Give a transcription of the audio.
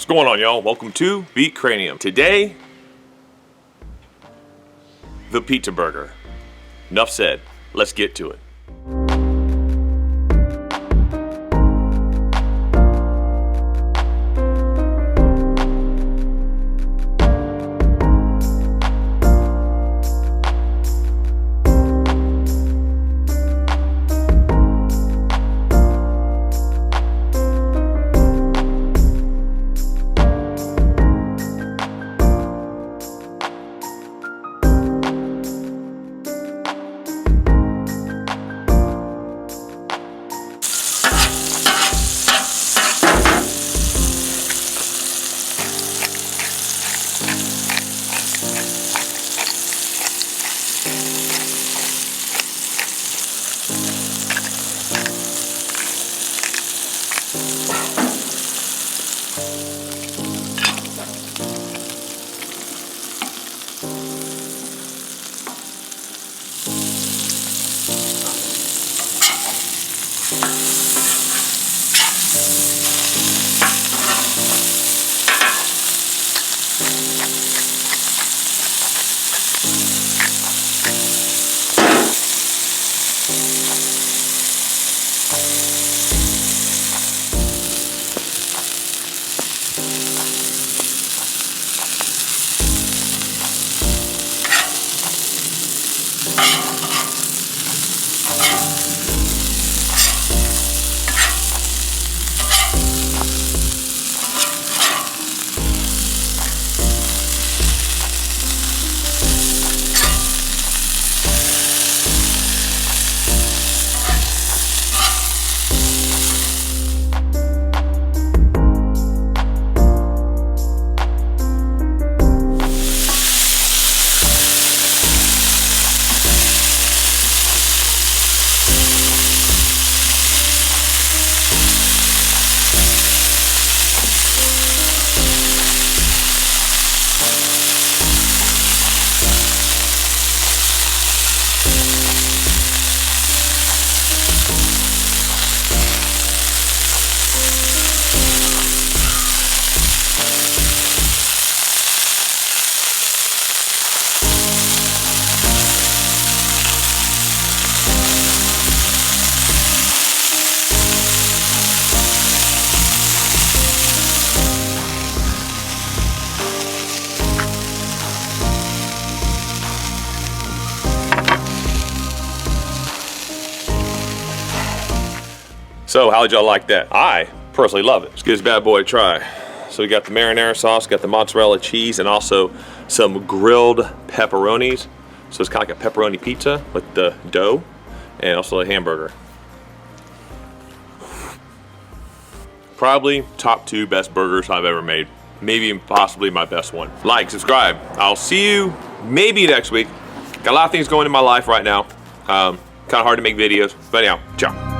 What's going on, y'all? Welcome to Beat Cranium. Today, the pizza burger. Enough said. Let's get to it. So how did y'all like that? I personally love it. Let's give this bad boy a try. So we got the marinara sauce, got the mozzarella cheese, and also some grilled pepperonis. So it's kind of like a pepperoni pizza with the dough and also a hamburger. Probably top 2 best burgers I've ever made. Maybe possibly my best one. Like, subscribe. I'll see you maybe next week. Got a lot of things going in my life right now. Kind of hard to make videos, but anyhow, ciao.